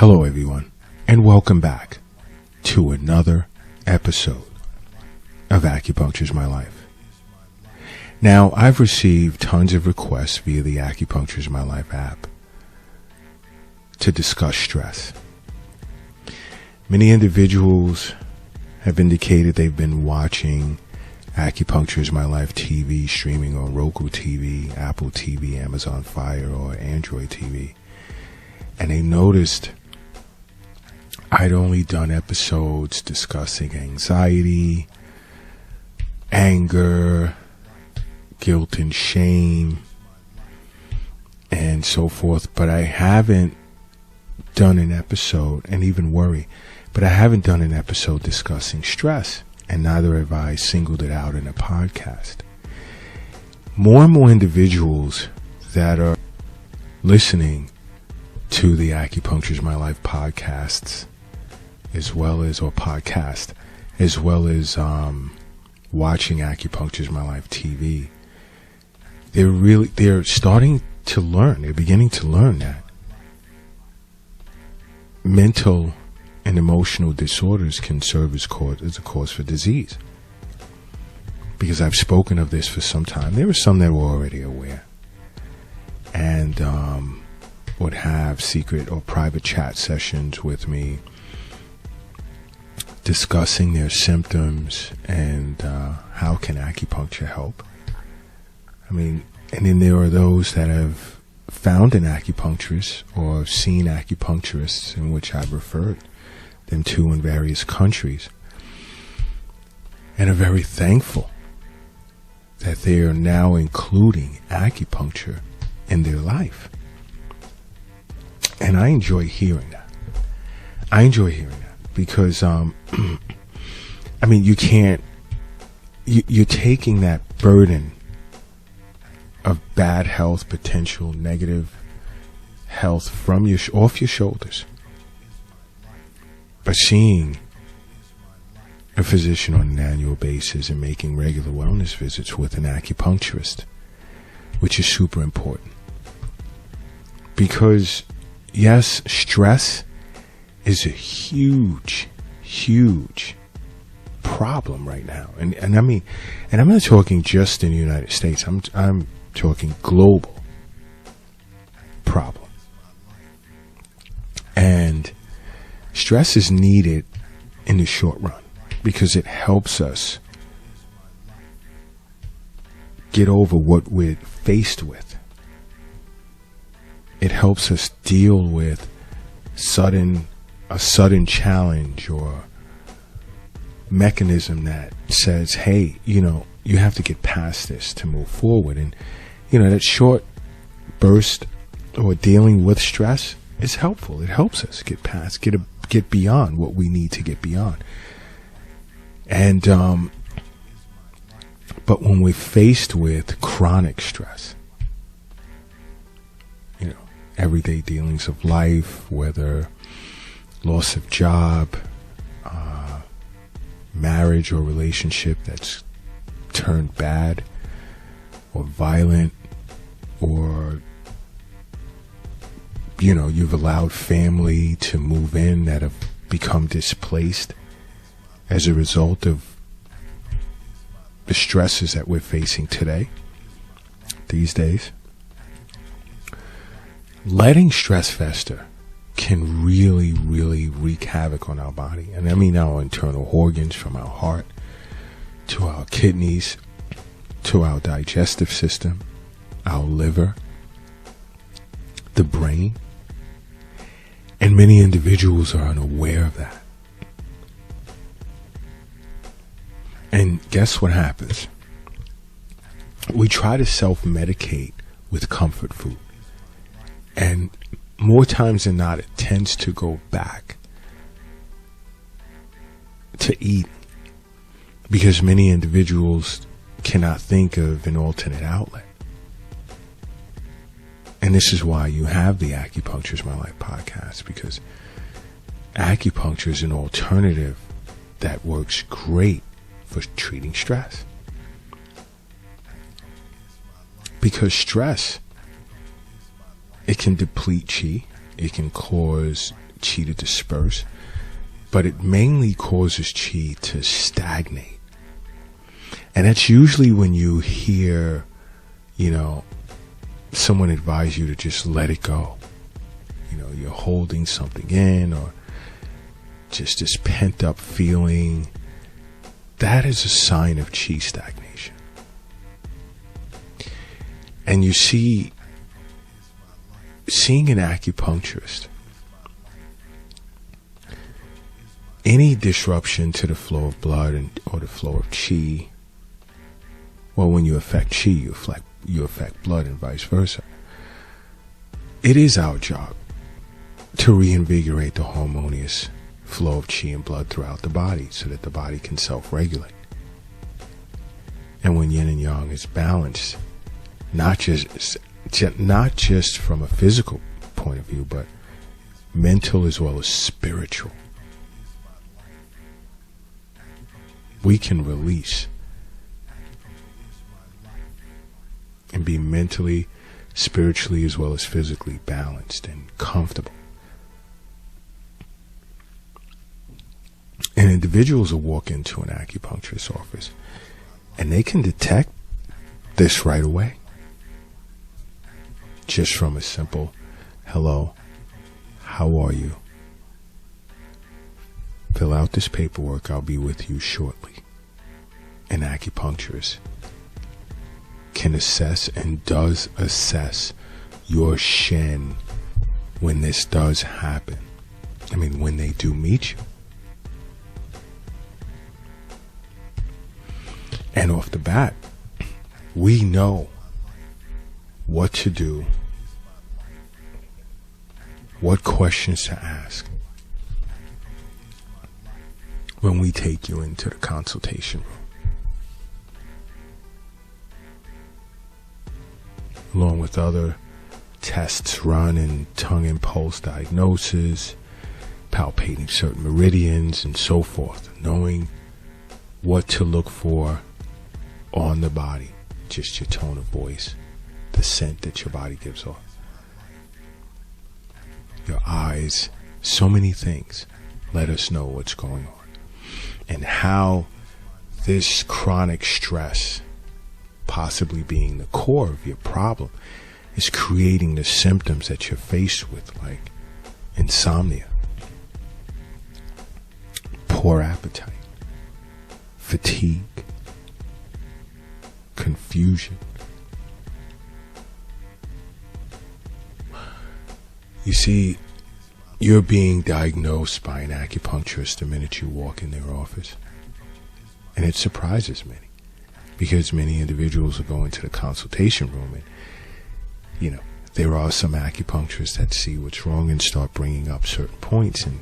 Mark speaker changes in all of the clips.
Speaker 1: Hello everyone, and welcome back to another episode of Acupuncture's My Life. Now, I've received tons of requests via the Acupuncture's My Life app to discuss stress. Many individuals have indicated they've been watching Acupuncture's My Life TV streaming on Roku TV, Apple TV, Amazon Fire, or Android TV. And they noticed I'd only done episodes discussing anxiety, anger, guilt and shame, and so forth. But I haven't done an episode, and even worry, but I haven't done an episode discussing stress, and neither have I singled it out in a podcast. More and more individuals that are listening to the Acupuncture's My Life podcasts, as well as watching Acupuncture's My Life TV, they're starting to learn, they're beginning to learn that mental and emotional disorders can serve as a cause for disease. Because I've spoken of this for some time. There were some that were already aware, and would have secret or private chat sessions with me discussing their symptoms and how can acupuncture help. I mean, and then there are those that have found an acupuncturist or seen acupuncturists in which I've referred them to in various countries, and are very thankful that they are now including acupuncture in their life. And I enjoy hearing that. Because, I mean, you're taking that burden of bad health, potential negative health off your shoulders by seeing a physician on an annual basis and making regular wellness visits with an acupuncturist, which is super important. Because, yes, stress is a huge problem right now. And I mean, and I'm not talking just in the United States. I'm talking global problem. And stress is needed in the short run because it helps us get over what we're faced with. It helps us deal with a sudden challenge or mechanism that says, hey, you have to get past this to move forward. And that short burst or dealing with stress is helpful. It helps us get past, get beyond what we need to get beyond. And but when we're faced with chronic stress, everyday dealings of life, whether loss of job, marriage or relationship that's turned bad or violent, or you've allowed family to move in that have become displaced as a result of the stresses that we're facing these days. Letting stress fester can really, really wreak havoc on our body. And I mean our internal organs, from our heart to our kidneys to our digestive system, our liver, the brain. And many individuals are unaware of that. And guess what happens? We try to self-medicate with comfort food. And more times than not, it tends to go back to eat, because many individuals cannot think of an alternate outlet. And this is why you have the Acupuncture's My Life podcast, because acupuncture is an alternative that works great for treating stress. Because stress, it can deplete chi, it can cause chi to disperse, but it mainly causes chi to stagnate. And that's usually when you hear, someone advise you to just let it go. You're holding something in, or just this pent up feeling. That is a sign of chi stagnation. And you seeing an acupuncturist, any disruption to the flow of blood or the flow of chi, well, when you affect chi, you affect blood and vice versa. It is our job to reinvigorate the harmonious flow of chi and blood throughout the body so that the body can self-regulate. And when yin and yang is balanced, not just from a physical point of view, but mental as well as spiritual, we can release and be mentally, spiritually, as well as physically balanced and comfortable. And individuals will walk into an acupuncturist's office and they can detect this right away. Just from a simple, hello, how are you? Fill out this paperwork, I'll be with you shortly. An acupuncturist can assess and does assess your Shen when this does happen. When they do meet you. And off the bat, we know what to do, what questions to ask when we take you into the consultation room. Along with other tests run in tongue and pulse diagnosis, palpating certain meridians and so forth, knowing what to look for on the body, just your tone of voice, the scent that your body gives off, your eyes, so many things let us know what's going on and how this chronic stress, possibly being the core of your problem, is creating the symptoms that you're faced with, like insomnia, poor appetite, fatigue, confusion. You see, you're being diagnosed by an acupuncturist the minute you walk in their office. And it surprises many, because many individuals will go into the consultation room and, there are some acupuncturists that see what's wrong and start bringing up certain points, and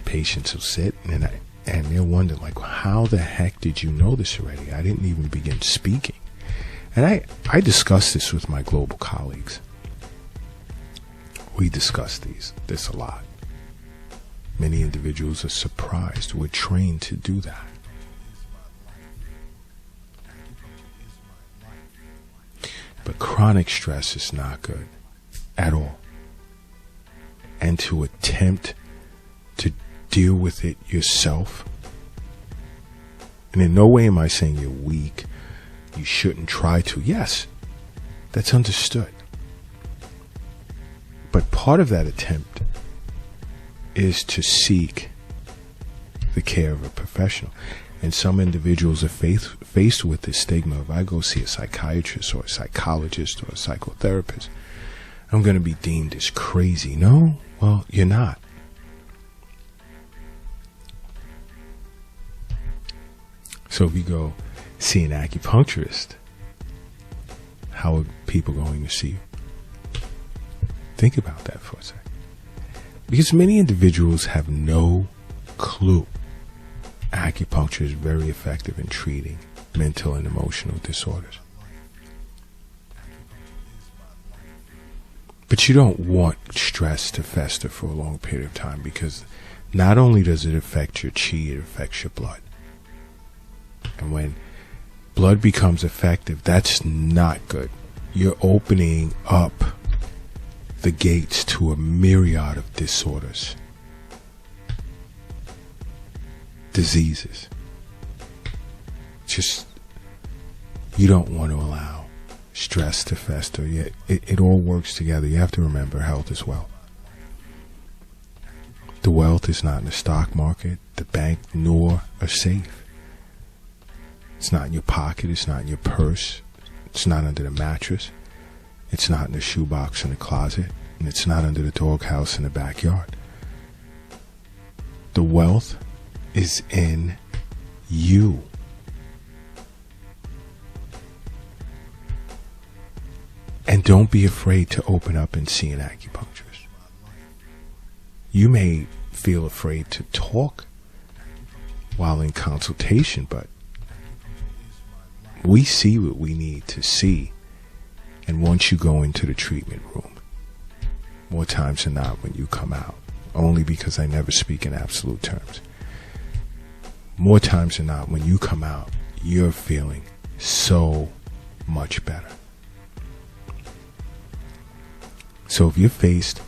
Speaker 1: patients will sit and they'll wonder, like, how the heck did you know this already? I didn't even begin speaking. And I discuss this with my global colleagues. We discuss this a lot. Many individuals are surprised. We're trained to do that. But chronic stress is not good at all. And to attempt to deal with it yourself, and in no way am I saying you're weak, you shouldn't try to. Yes, that's understood. But part of that attempt is to seek the care of a professional. And some individuals are faced with the stigma of, I go see a psychiatrist or a psychologist or a psychotherapist, I'm going to be deemed as crazy. No, well, you're not. So if you go see an acupuncturist, how are people going to see you? Think about that for a second. Because many individuals have no clue acupuncture is very effective in treating mental and emotional disorders. But you don't want stress to fester for a long period of time, because not only does it affect your chi, it affects your blood. And when blood becomes effective, that's not good. You're opening up the gates to a myriad of disorders diseases. Just, you don't want to allow stress to fester. It all works together. You have to remember, health is wealth. The wealth is not in the stock market, the bank, nor a safe. It's not in your pocket. It's not in your purse. It's not under the mattress. It's not in the shoebox in the closet. And it's not under the doghouse in the backyard. The wealth is in you. And don't be afraid to open up and see an acupuncturist. You may feel afraid to talk while in consultation, but we see what we need to see. And once you go into the treatment room, more times than not when you come out, only because I never speak in absolute terms, more times than not when you come out, you're feeling so much better. So if you're faced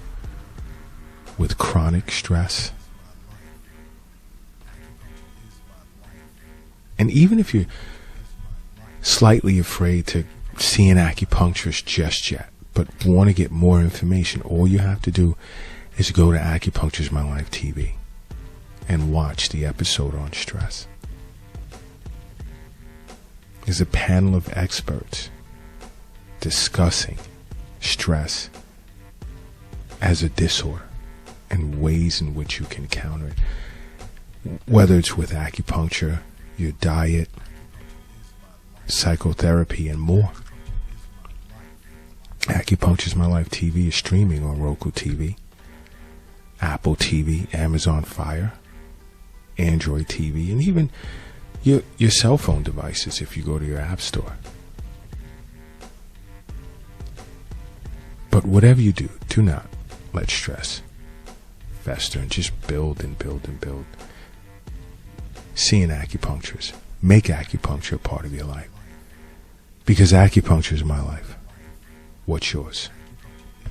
Speaker 1: with chronic stress, and even if you're slightly afraid to see an acupuncturist just yet, but want to get more information, all you have to do is go to Acupuncture's My Life TV and watch the episode on stress. There's a panel of experts discussing stress as a disorder and ways in which you can counter it, whether it's with acupuncture, your diet, psychotherapy, and more. Acupuncture's My Life TV is streaming on Roku TV, Apple TV, Amazon Fire, Android TV, and even your cell phone devices if you go to your app store. But whatever you do, do not let stress fester and just build and build and build. See an acupuncturist. Make acupuncture a part of your life. Because acupuncture is my life. What's yours?